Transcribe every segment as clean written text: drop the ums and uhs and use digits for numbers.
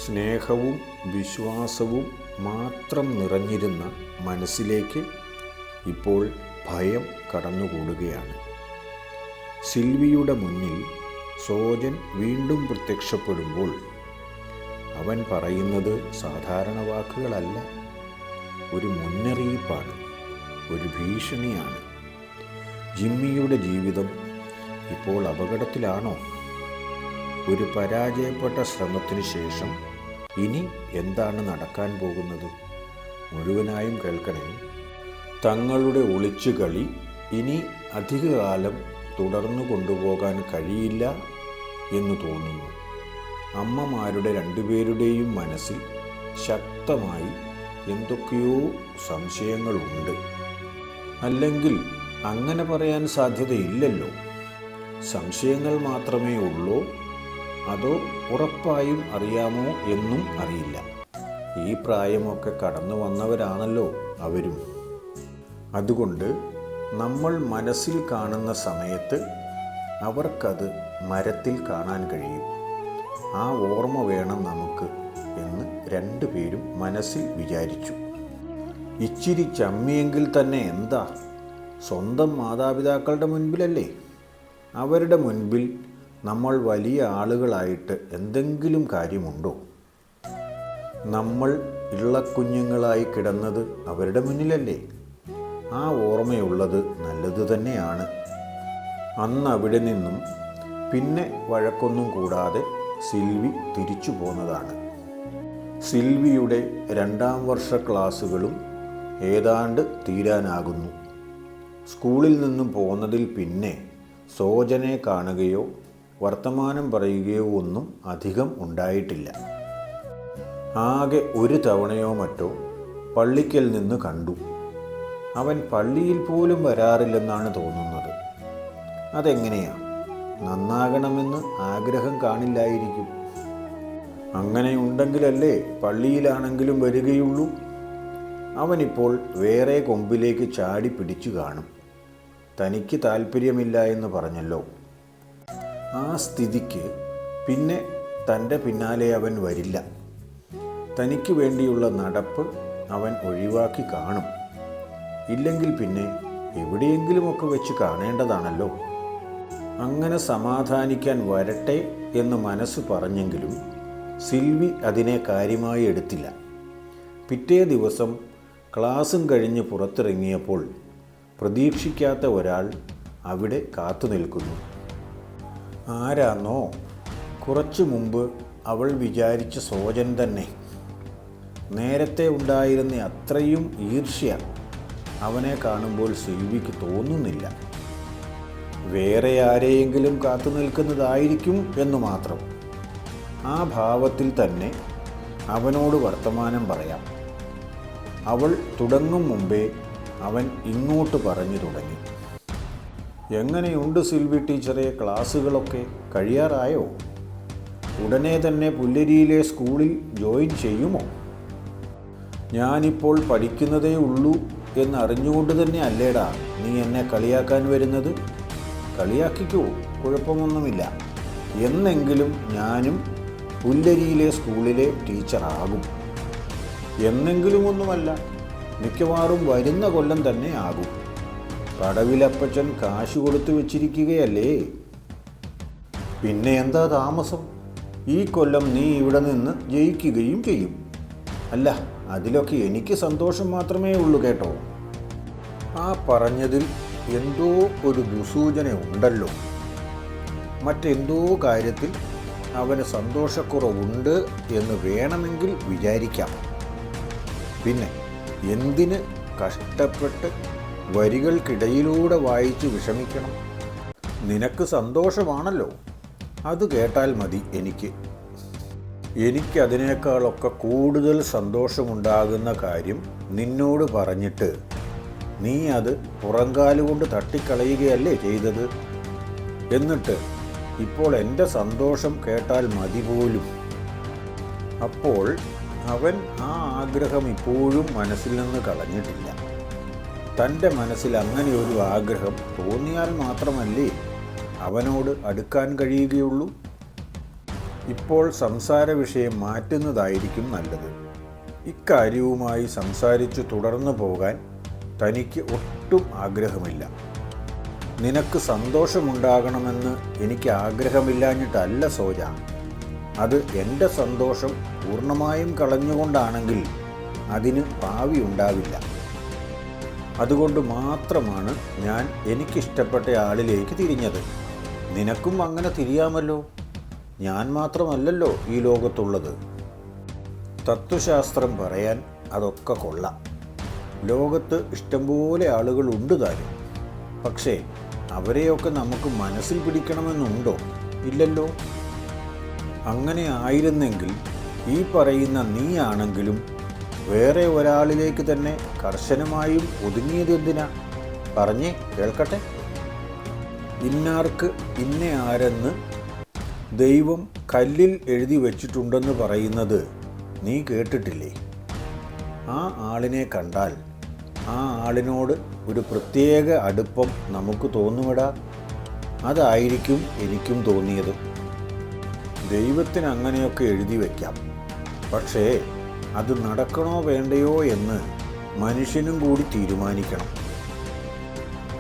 സ്നേഹവും വിശ്വാസവും മാത്രം നിറഞ്ഞിരുന്ന മനസ്സിലേക്ക് ഇപ്പോൾ ഭയം കടന്നുകൂടുകയാണ്. സിൽവിയുടെ മുന്നിൽ സോജൻ വീണ്ടും പ്രത്യക്ഷപ്പെടുമ്പോൾ അവൻ പറയുന്നത് സാധാരണ വാക്കുകളല്ല, ഒരു മുന്നറിയിപ്പാണ്, ഒരു ഭീഷണിയാണ്. ജിമ്മിയുടെ ജീവിതം ഇപ്പോൾ അപകടത്തിലാണോ? ഒരു പരാജയപ്പെട്ട ശ്രമത്തിന് ശേഷം ഇനി എന്താണ് നടക്കാൻ പോകുന്നത്? മുഴുവനായും കേൾക്കണേ. തങ്ങളുടെ ഒളിച്ചുകളി ഇനി അധികകാലം തുടർന്നു കൊണ്ടുപോകാൻ കഴിയില്ല എന്ന് തോന്നുന്നു. അമ്മമാരുടെ രണ്ടുപേരുടെയും മനസ്സിൽ ശക്തമായി എന്തൊക്കെയോ സംശയങ്ങളുണ്ട്. അല്ലെങ്കിൽ അങ്ങനെ പറയാൻ സാധ്യതയില്ലല്ലോ. സംശയങ്ങൾ മാത്രമേ ഉള്ളൂ, അതോ ഉറപ്പായും അറിയാമോ എന്നും അറിയില്ല. ഈ പ്രായമൊക്കെ കടന്നു വന്നവരാണല്ലോ അവരും. അതുകൊണ്ട് നമ്മൾ മനസ്സിൽ കാണുന്ന സമയത്ത് അവർക്കത് മരത്തിൽ കാണാൻ കഴിയും. ആ ഓർമ്മ വേണം നമുക്ക് എന്ന് രണ്ടുപേരും മനസ്സിൽ വിചാരിച്ചു. ഇച്ചിരി ചമ്മിയെങ്കിൽ തന്നെ എന്താ, സ്വന്തം മാതാപിതാക്കളുടെ മുൻപിലല്ലേ. അവരുടെ മുൻപിൽ നമ്മൾ വലിയ ആളുകളായിട്ട് എന്തെങ്കിലും കാര്യമുണ്ടോ? നമ്മൾ ഇള്ളക്കുഞ്ഞുങ്ങളായി കിടന്നത് അവരുടെ മുന്നിലല്ലേ. ആ ഓർമ്മയുള്ളത് നല്ലത് തന്നെയാണ്. അന്ന് അവിടെ നിന്നും പിന്നെ വഴക്കൊന്നും കൂടാതെ സിൽവി തിരിച്ചു പോന്നതാണ്. സിൽവിയുടെ 2ാം വർഷ ക്ലാസ്സുകളും ഏതാണ്ട് തീരാനാകുന്നു. സ്കൂളിൽ നിന്നും പോന്നതിൽ പിന്നെ സോജനെ കാണുകയോ വർത്തമാനം പറയുകയോ ഒന്നും അധികം ഉണ്ടായിട്ടില്ല. ആകെ ഒരു തവണയോ മറ്റോ പള്ളിക്കൽ നിന്ന് കണ്ടു. അവൻ പള്ളിയിൽ പോലും വരാറില്ലെന്നാണ് തോന്നുന്നത്. അതെങ്ങനെയാ? നന്നാകണമെന്ന് ആഗ്രഹം കാണില്ലായിരിക്കും. അങ്ങനെയുണ്ടെങ്കിലല്ലേ പള്ളിയിലാണെങ്കിലും വരികയുള്ളൂ. അവനിപ്പോൾ വേറെ കൊമ്പിലേക്ക് ചാടി പിടിച്ചു കാണും. തനിക്ക് താല്പര്യമില്ല എന്ന് പറഞ്ഞല്ലോ. ആ സ്ഥിതിക്ക് പിന്നെ തൻ്റെ പിന്നാലെ അവൻ വരില്ല. തനിക്ക് വേണ്ടിയുള്ള നടപ്പ് അവൻ ഒഴിവാക്കി കാണും. ഇല്ലെങ്കിൽ പിന്നെ എവിടെയെങ്കിലുമൊക്കെ വെച്ച് കാണേണ്ടതാണല്ലോ. അങ്ങനെ സമാധാനിക്കാൻ വരട്ടെ എന്ന് മനസ്സ് പറഞ്ഞെങ്കിലും സിൽവി അതിനെ കാര്യമായി എടുത്തില്ല. പിറ്റേ ദിവസം ക്ലാസ്സും കഴിഞ്ഞ് പുറത്തിറങ്ങിയപ്പോൾ പ്രതീക്ഷിക്കാത്ത ഒരാൾ അവിടെ കാത്തു നിൽക്കുന്നു. ആരാന്നോ? കുറച്ചു മുമ്പ് അവൾ വിചാരിച്ച സോജൻ തന്നെ. നേരത്തെ ഉണ്ടായിരുന്ന അത്രയും ഈർഷ്യ അവനെ കാണുമ്പോൾ സിൽവിക്ക് തോന്നുന്നില്ല. വേറെ ആരെയെങ്കിലും കാത്തു നിൽക്കുന്നതായിരിക്കും എന്ന് മാത്രം. ആ ഭാവത്തിൽ തന്നെ അവനോട് വർത്തമാനം പറയാം. അവൾ തുടങ്ങും മുമ്പേ അവൻ ഇങ്ങോട്ട് പറഞ്ഞു തുടങ്ങി. എങ്ങനെയുണ്ട് സിൽവി ടീച്ചറെ, ക്ലാസ്സുകളൊക്കെ കഴിയാറായോ? ഉടനെ തന്നെ പുല്ലരിയിലെ സ്കൂളിൽ ജോയിൻ ചെയ്യുമോ? ഞാനിപ്പോൾ പഠിക്കുന്നതേ ഉള്ളൂ എന്നറിഞ്ഞുകൊണ്ട് തന്നെ അല്ലേടാ നീ എന്നെ കളിയാക്കാൻ വരുന്നത്. കളിയാക്കിക്കോ, കുഴപ്പമൊന്നുമില്ല. എന്നെങ്കിലും ഞാനും പുല്ലരിയിലെ സ്കൂളിലെ ടീച്ചറാകും. എന്നെങ്കിലും ഒന്നുമല്ല, മിക്കവാറും വരുന്ന കൊല്ലം തന്നെ ആകും. കടവിലപ്പച്ചൻ കാശ് കൊടുത്തു വെച്ചിരിക്കുകയല്ലേ. പിന്നെ എന്താ താമസം? ഈ കൊല്ലം നീ ഇവിടെ നിന്ന് ജയിക്കുകയും ചെയ്യും. അല്ല, അതിലൊക്കെ എനിക്ക് സന്തോഷം മാത്രമേ ഉള്ളൂ കേട്ടോ. ആ പറഞ്ഞതിൽ എന്തോ ഒരു ദുസൂചന ഉണ്ടല്ലോ. മറ്റെന്തോ കാര്യത്തിൽ അവന് സന്തോഷക്കുറവുണ്ട് എന്ന് വേണമെങ്കിൽ വിചാരിക്കാം. പിന്നെ എന്തിന് കഷ്ടപ്പെട്ട് വരികൾക്കിടയിലൂടെ വായിച്ച് വിഷമിക്കണം? നിനക്ക് സന്തോഷമാണല്ലോ, അത് കേട്ടാൽ മതി. എനിക്കതിനേക്കാളൊക്കെ കൂടുതൽ സന്തോഷമുണ്ടാകുന്ന കാര്യം നിന്നോട് പറഞ്ഞിട്ട് നീ അത് പുറങ്കാലുകൊണ്ട് തട്ടിക്കളയുകയല്ലേ ചെയ്തത്. എന്നിട്ട് ഇപ്പോൾ എൻ്റെ സന്തോഷം കേട്ടാൽ മതി പോലും. അപ്പോൾ അവൻ ആ ആഗ്രഹം ഇപ്പോഴും മനസ്സിൽ നിന്ന് കളഞ്ഞിട്ടില്ല. തൻ്റെ മനസ്സിൽ അങ്ങനെ ഒരു ആഗ്രഹം തോന്നിയാൽ മാത്രമല്ലേ അവനോട് അടുക്കാൻ കഴിയുകയുള്ളൂ. ഇപ്പോൾ സംസാര വിഷയം മാറ്റുന്നതായിരിക്കും നല്ലത്. ഇക്കാര്യവുമായി സംസാരിച്ചു തുടർന്നു പോകാൻ തനിക്ക് ഒട്ടും ആഗ്രഹമില്ല. നിനക്ക് സന്തോഷമുണ്ടാകണമെന്ന് എനിക്ക് ആഗ്രഹമില്ലാഞ്ഞിട്ടല്ല സോജ. അത് എൻ്റെ സന്തോഷം പൂർണ്ണമായും കളഞ്ഞുകൊണ്ടാണെങ്കിൽ അതിന് ഭാവി ഉണ്ടാവില്ല. അതുകൊണ്ട് മാത്രമാണ് ഞാൻ എനിക്കിഷ്ടപ്പെട്ട ആളിലേക്ക് തിരിഞ്ഞത്. നിനക്കും അങ്ങനെ തിരിയാമല്ലോ. ഞാൻ മാത്രമല്ലല്ലോ ഈ ലോകത്തുള്ളത്. തത്വശാസ്ത്രം പറയാൻ അതൊക്കെ കൊള്ളാം. ലോകത്ത് ഇഷ്ടംപോലെ ആളുകളുണ്ട് താനും. പക്ഷേ അവരെയൊക്കെ നമുക്ക് മനസ്സിൽ പിടിക്കണമെന്നുണ്ടോ? ഇല്ലല്ലോ. അങ്ങനെ ആയിരുന്നെങ്കിൽ ഈ പറയുന്ന നീയാണെങ്കിലും വേറെ ഒരാളിലേക്ക് തന്നെ കർശനമായും ഒതുങ്ങിയതെന്തിനാ? പറഞ്ഞേ കേൾക്കട്ടെ. ഇന്നാർക്ക് ഇന്ന ആരെന്ന് ദൈവം കല്ലിൽ എഴുതി വച്ചിട്ടുണ്ടെന്ന് പറയുന്നത് നീ കേട്ടിട്ടില്ലേ? ആ ആളിനെ കണ്ടാൽ ആ ആളിനോട് ഒരു പ്രത്യേക അടുപ്പം നമുക്ക് തോന്നുമിടാ. അതായിരിക്കും എനിക്കും തോന്നിയത്. ദൈവത്തിന് അങ്ങനെയൊക്കെ എഴുതി വയ്ക്കാം. പക്ഷേ അത് നടക്കണോ വേണ്ടയോ എന്ന് മനുഷ്യനും കൂടി തീരുമാനിക്കണം.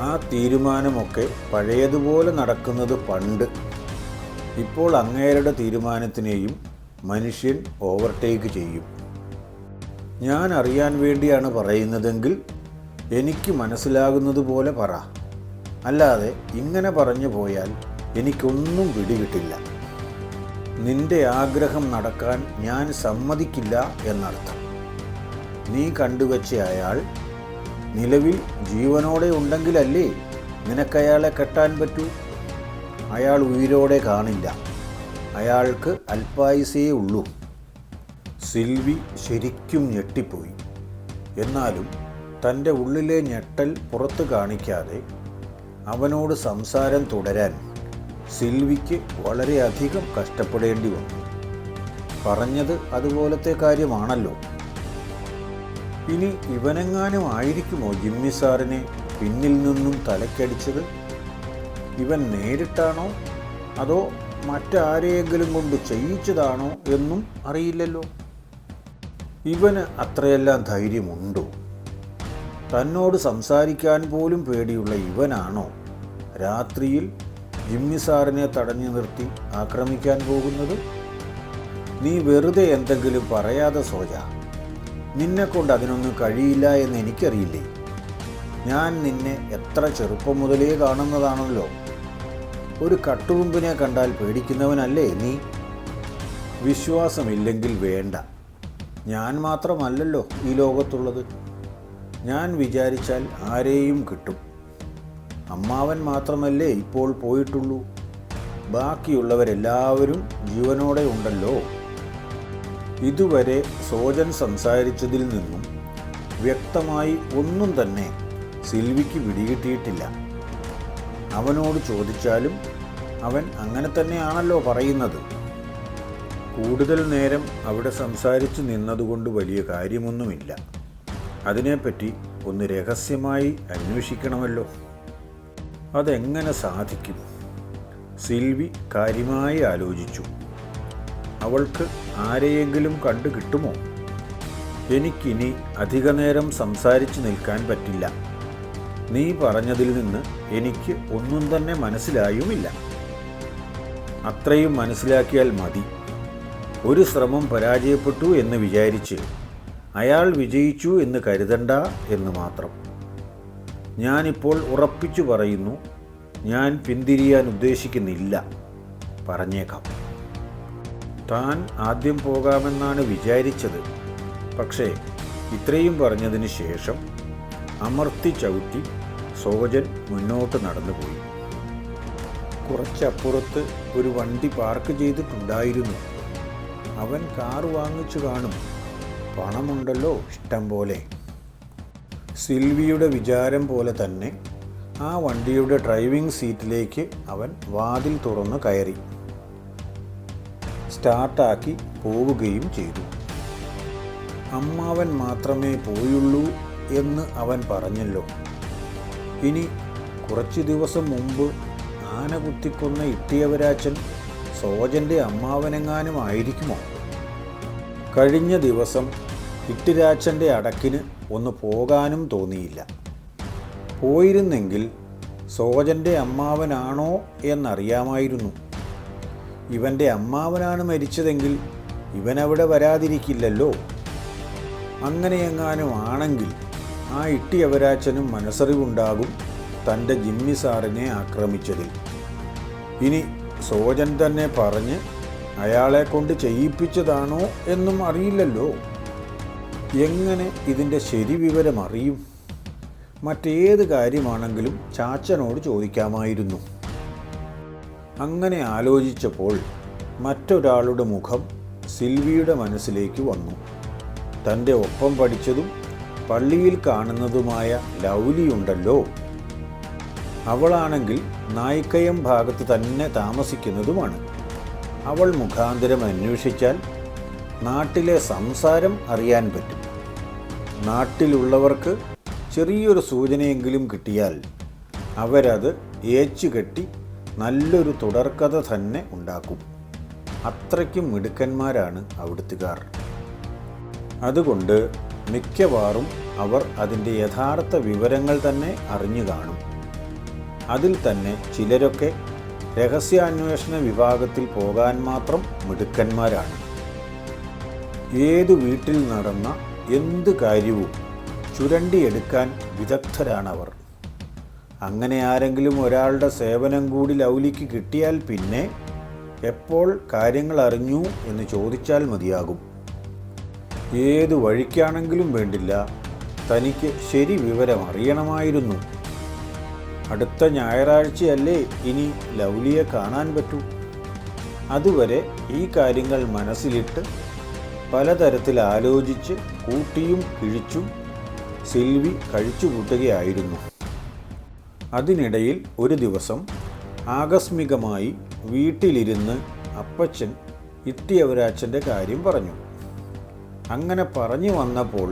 ആ തീരുമാനമൊക്കെ പഴയതുപോലെ നടക്കുന്നത് പണ്ട്. ഇപ്പോൾ അങ്ങേരുടെ തീരുമാനത്തിനെയും മനുഷ്യൻ ഓവർടേക്ക് ചെയ്യും. ഞാൻ അറിയാൻ വേണ്ടിയാണ് പറയുന്നതെങ്കിൽ എനിക്ക് മനസ്സിലാകുന്നത് പോലെ പറ. അല്ലാതെ ഇങ്ങനെ പറഞ്ഞു പോയാൽ എനിക്കൊന്നും പിടികിട്ടില്ല. നിന്റെ ആഗ്രഹം നടക്കാൻ ഞാൻ സമ്മതിക്കില്ല എന്നർത്ഥം. നീ കണ്ടുവച്ച അയാൾ നിലവിൽ ജീവനോടെ ഉണ്ടെങ്കിലല്ലേ നിനക്കയാളെ കെട്ടാൻ പറ്റൂ. അയാൾ ഉയിരോടെ കാണില്ല. അയാൾക്ക് അല്പായുസേ ഉള്ളൂ. സിൽവി ശരിക്കും ഞെട്ടിപ്പോയി. എന്നാലും തൻ്റെ ഉള്ളിലെ ഞെട്ടൽ പുറത്ത് കാണിക്കാതെ അവനോട് സംസാരം തുടരാൻ സിൽവിക്ക് വളരെയധികം കഷ്ടപ്പെടേണ്ടി വന്നു. പറഞ്ഞത് അതുപോലത്തെ കാര്യമാണല്ലോ. ഇനി ഇവനെങ്ങാനും ആയിരിക്കുമോ ജിമ്മി സാറിനെ പിന്നിൽ നിന്നും തലക്കടിച്ചത്? ഇവൻ നേരിട്ടാണോ അതോ മറ്റാരെയെങ്കിലും കൊണ്ട് ചെയ്യിച്ചതാണോ എന്നും അറിയില്ലല്ലോ. ഇവന് അത്രയെല്ലാം ധൈര്യമുണ്ടോ? തന്നോട് സംസാരിക്കാൻ പോലും പേടിയുള്ള ഇവനാണോ രാത്രിയിൽ ജിമ്മി സാറിനെ തടഞ്ഞു നിർത്തി ആക്രമിക്കാൻ പോകുന്നത്? നീ വെറുതെ എന്തെങ്കിലും പറയാതെ സോജ. നിന്നെക്കൊണ്ട് അതിനൊന്നും കഴിയില്ല എന്ന് എനിക്കറിയില്ലേ. ഞാൻ നിന്നെ എത്ര ചെറുപ്പം മുതലേ കാണുന്നതാണല്ലോ. ഒരു കട്ടുറുമ്പിനെ കണ്ടാൽ പേടിക്കുന്നവനല്ലേ നീ? വിശ്വാസമില്ലെങ്കിൽ വേണ്ട. ഞാൻ മാത്രമല്ലല്ലോ ഈ ലോകത്തുള്ളത്. ഞാൻ വിചാരിച്ചാൽ ആരെയും കിട്ടും. അമ്മാവൻ മാത്രമല്ലേ ഇപ്പോൾ പോയിട്ടുള്ളൂ. ബാക്കിയുള്ളവരെല്ലാവരും ജീവനോടെ ഉണ്ടല്ലോ. ഇതുവരെ സോജൻ സംസാരിച്ചതിൽ നിന്നും വ്യക്തമായി ഒന്നും തന്നെ സിൽവിക്ക് പിടികിട്ടിയിട്ടില്ല. അവനോട് ചോദിച്ചാലും അവൻ അങ്ങനെ തന്നെയാണല്ലോ പറയുന്നത്. കൂടുതൽ നേരം അവിടെ സംസാരിച്ചു നിന്നതുകൊണ്ട് വലിയ കാര്യമൊന്നുമില്ല. അതിനെപ്പറ്റി ഒന്ന് രഹസ്യമായി അന്വേഷിക്കണമല്ലോ. അതെങ്ങനെ സാധിക്കും? സിൽവി കാര്യമായി ആലോചിച്ചു. അവൾക്ക് ആരെയെങ്കിലും കണ്ടു കിട്ടുമോ? എനിക്കിനി അധിക നേരം സംസാരിച്ചു നിൽക്കാൻ പറ്റില്ല. നീ പറഞ്ഞതിൽ നിന്ന് എനിക്ക് ഒന്നും തന്നെ മനസ്സിലായുമില്ല. അത്രയും മനസ്സിലാക്കിയാൽ മതി. ഒരു ശ്രമം പരാജയപ്പെട്ടു എന്ന് വിചാരിച്ച് അയാൾ വിജയിച്ചു എന്ന് കരുതണ്ട എന്ന് മാത്രം. ഞാനിപ്പോൾ ഉറപ്പിച്ചു പറയുന്നു, ഞാൻ പിന്തിരിയാൻ ഉദ്ദേശിക്കുന്നില്ല. പറഞ്ഞേക്കാം. താൻ ആദ്യം പോകാമെന്നാണ് വിചാരിച്ചത്. പക്ഷേ ഇത്രയും പറഞ്ഞതിന് ശേഷം അമർത്തി ചവിട്ടി സോജൻ മുന്നോട്ട് നടന്നുപോയി. കുറച്ചപ്പുറത്ത് ഒരു വണ്ടി പാർക്ക് ചെയ്തിട്ടുണ്ടായിരുന്നു. അവൻ കാർ വാങ്ങിച്ചു കാണും. പണമുണ്ടല്ലോ ഇഷ്ടം പോലെ. സിൽവിയുടെ വിചാരം പോലെ തന്നെ ആ വണ്ടിയുടെ ഡ്രൈവിംഗ് സീറ്റിലേക്ക് അവൻ വാതിൽ തുറന്ന് കയറി. സ്റ്റാർട്ടാക്കി പോവുകയും ചെയ്തു. അമ്മാവൻ മാത്രമേ പോയുള്ളൂ എന്ന് അവൻ പറഞ്ഞല്ലോ. ഇനി കുറച്ച് ദിവസം മുമ്പ് ആന കുത്തിക്കൊന്ന ഇട്ടിയവരാച്ചൻ സോജൻ്റെ അമ്മാവനെങ്ങാനും ആയിരിക്കുമോ? കഴിഞ്ഞ ദിവസം ഇട്ടിരാച്ചൻ്റെ അടക്കിന് ഒന്ന് പോകാനും തോന്നിയില്ല. പോയിരുന്നെങ്കിൽ സോജൻ്റെ അമ്മാവനാണോ എന്നറിയാമായിരുന്നു. ഇവൻ്റെ അമ്മാവനാണ് മരിച്ചതെങ്കിൽ ഇവനവിടെ വരാതിരിക്കില്ലല്ലോ. അങ്ങനെയെങ്ങാനും ആണെങ്കിൽ ആ ഇട്ടിയവരാച്ചനും മനസ്സറിവുണ്ടാകും തൻ്റെ ജിമ്മി സാറിനെ ആക്രമിച്ചതിൽ. ഇനി സോജൻ തന്നെ പറഞ്ഞ് അയാളെ കൊണ്ട് ചെയ്യിപ്പിച്ചതാണോ എന്നും അറിയില്ലല്ലോ. എങ്ങനെ ഇതിൻ്റെ ശരി വിവരം അറിയും? മറ്റേത് കാര്യമാണെങ്കിലും ചാച്ചനോട് ചോദിക്കാമായിരുന്നു. അങ്ങനെ ആലോചിച്ചപ്പോൾ മറ്റൊരാളുടെ മുഖം സിൽവിയുടെ മനസ്സിലേക്ക് വന്നു. തൻ്റെ ഒപ്പം പഠിച്ചതും പള്ളിയിൽ കാണുന്നതുമായ ലൗലിയുണ്ടല്ലോ. അവളാണെങ്കിൽ നായിക്കയം ഭാഗത്ത് തന്നെ താമസിക്കുന്നതുമാണ്. അവൾ മുഖാന്തരം അന്വേഷിച്ചാൽ നാട്ടിലെ സംസാരം അറിയാൻ പറ്റും. നാട്ടിലുള്ളവർക്ക് ചെറിയൊരു സൂചനയെങ്കിലും കിട്ടിയാൽ അവരത് ഏച്ചുകെട്ടി നല്ലൊരു തുടർക്കഥ തന്നെ ഉണ്ടാക്കും. അത്രയ്ക്കും മിടുക്കന്മാരാണ് അവിടുത്തുകാർ. അതുകൊണ്ട് മിക്കവാറും അവർ അതിൻ്റെ യഥാർത്ഥ വിവരങ്ങൾ തന്നെ അറിഞ്ഞു കാണും. അതിൽ തന്നെ ചിലരൊക്കെ രഹസ്യാന്വേഷണ വിഭാഗത്തിൽ പോകാൻ മാത്രം മിടുക്കന്മാരാണ്. ഏതു വീട്ടിൽ നടന്ന എന്ത് കാര്യവും ചുരണ്ടിയെടുക്കാൻ വിദഗ്ധരാണവർ. അങ്ങനെ ആരെങ്കിലും ഒരാളുടെ സേവനം കൂടി ലൗലിക്ക് കിട്ടിയാൽ പിന്നെ എപ്പോൾ കാര്യങ്ങൾ അറിഞ്ഞു എന്ന് ചോദിച്ചാൽ മതിയാകും. ഏതു വഴിക്കാണെങ്കിലും വേണ്ടില്ല, തനിക്ക് ശരി വിവരം അറിയണമായിരുന്നു. അടുത്ത ഞായറാഴ്ചയല്ലേ ഇനി ലൗലിയെ കാണാൻ പറ്റൂ. അതുവരെ ഈ കാര്യങ്ങൾ മനസ്സിലിട്ട് പലതരത്തിൽ ആലോചിച്ച് കൂട്ടിയും കിഴിച്ചും സിൽവി കഴിച്ചുകൂട്ടുകയായിരുന്നു. അതിനിടയിൽ ഒരു ദിവസം ആകസ്മികമായി വീട്ടിലിരുന്ന് അപ്പച്ചൻ ഇട്ടിയവരാച്ചൻ്റെ കാര്യം പറഞ്ഞു. അങ്ങനെ പറഞ്ഞു വന്നപ്പോൾ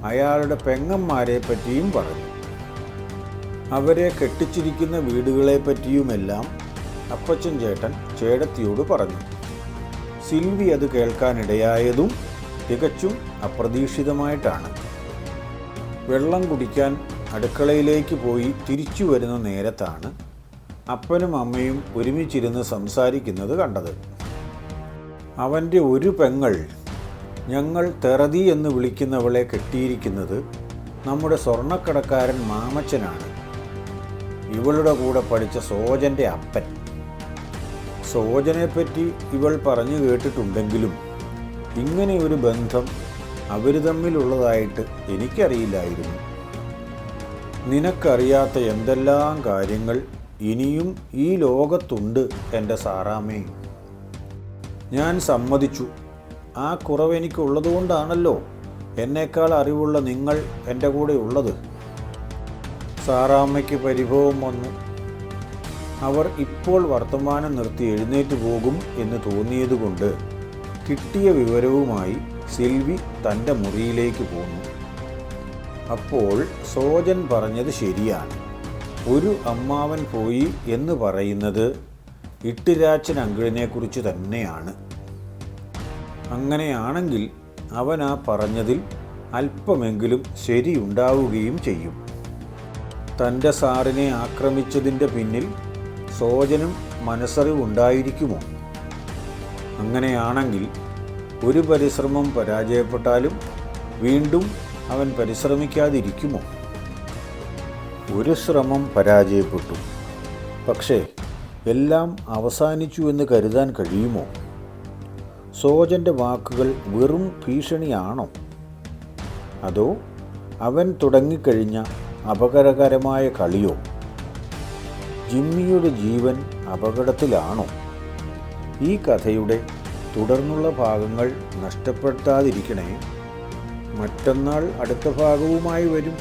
അയാളുടെ പെങ്ങന്മാരെ പറ്റിയും പറഞ്ഞു. അവരെ കെട്ടിച്ചിരിക്കുന്ന വീടുകളെപ്പറ്റിയുമെല്ലാം അപ്പച്ചൻ ചേട്ടൻ ചേടത്തിയോട് പറഞ്ഞു. സിൽവി അത് കേൾക്കാനിടയായതും തികച്ചും അപ്രതീക്ഷിതമായിട്ടാണ്. വെള്ളം കുടിക്കാൻ അടുക്കളയിലേക്ക് പോയി തിരിച്ചു വരുന്ന നേരത്താണ് അപ്പനും അമ്മയും ഒരുമിച്ചിരുന്ന് സംസാരിക്കുന്നത് കണ്ടത്. അവൻ്റെ ഒരു പെങ്ങൾ ഞങ്ങൾ തെറതി എന്ന് വിളിക്കുന്നവളെ കെട്ടിയിരിക്കുന്നത് നമ്മുടെ സ്വർണ്ണക്കടക്കാരൻ മാമച്ചനാണ്. ഇവളുടെ കൂടെ പഠിച്ച സോജൻ്റെ അപ്പൻ. സോജനെപ്പറ്റി ഇവൾ പറഞ്ഞു കേട്ടിട്ടുണ്ടെങ്കിലും ഇങ്ങനെ ഒരു ബന്ധം അവർ തമ്മിലുള്ളതായിട്ട് എനിക്കറിയില്ലായിരുന്നു. നിനക്കറിയാത്ത എന്തെല്ലാം കാര്യങ്ങൾ ഇനിയും ഈ ലോകത്തുണ്ട് എൻ്റെ സാറാമ്മേ. ഞാൻ സമ്മതിച്ചു. ആ കുറവെനിക്കുള്ളതുകൊണ്ടാണല്ലോ എന്നേക്കാൾ അറിവുള്ള നിങ്ങൾ എൻ്റെ കൂടെ ഉള്ളത്. സാറാമ്മയ്ക്ക് പരിഭവം വന്നു. അവർ ഇപ്പോൾ വർത്തമാനം നിർത്തി എഴുന്നേറ്റ് പോകും എന്ന് തോന്നിയതുകൊണ്ട് കിട്ടിയ വിവരവുമായി സിൽവി തൻ്റെ മുറിയിലേക്ക് പോന്നു. അപ്പോൾ സോജൻ പറഞ്ഞത് ശരിയാണ്. ഒരു അമ്മാവൻ പോയി എന്ന് പറയുന്നത് ഇട്ടിരാച്ചൻ അങ്കിളിനെക്കുറിച്ച് തന്നെയാണ്. അങ്ങനെയാണെങ്കിൽ അവൻ ആ പറഞ്ഞതിൽ അല്പമെങ്കിലും ശരിയുണ്ടാവുകയും ചെയ്യും. തൻ്റെ സാറിനെ ആക്രമിച്ചതിൻ്റെ പിന്നിൽ സോജനും മനസ്സറിവുണ്ടായിരിക്കുമോ? അങ്ങനെയാണെങ്കിൽ ഒരു പരിശ്രമം പരാജയപ്പെട്ടാലും വീണ്ടും അവൻ പരിശ്രമിക്കാതിരിക്കുമോ? ഒരു ശ്രമം പരാജയപ്പെട്ടു. പക്ഷേ എല്ലാം അവസാനിച്ചു എന്ന് കരുതാൻ കഴിയുമോ? സോജൻ്റെ വാക്കുകൾ വെറും ഭീഷണിയാണോ? അതോ അവൻ തുടങ്ങിക്കഴിഞ്ഞ അപകടകരമായ കളിയോ? ജിമ്മിയുടെ ജീവൻ അപകടത്തിലാണോ? ഈ കഥയുടെ തുടർന്നുള്ള ഭാഗങ്ങൾ നഷ്ടപ്പെടുത്താതിരിക്കണേ. മറ്റന്നാൾ അടുത്ത ഭാഗവുമായി വരും.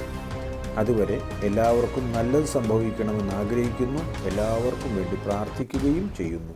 അതുവരെ എല്ലാവർക്കും നല്ലത് സംഭവിക്കണമെന്ന് ആഗ്രഹിക്കുന്നു. എല്ലാവർക്കും വേണ്ടി പ്രാർത്ഥിക്കുകയും ചെയ്യുന്നു.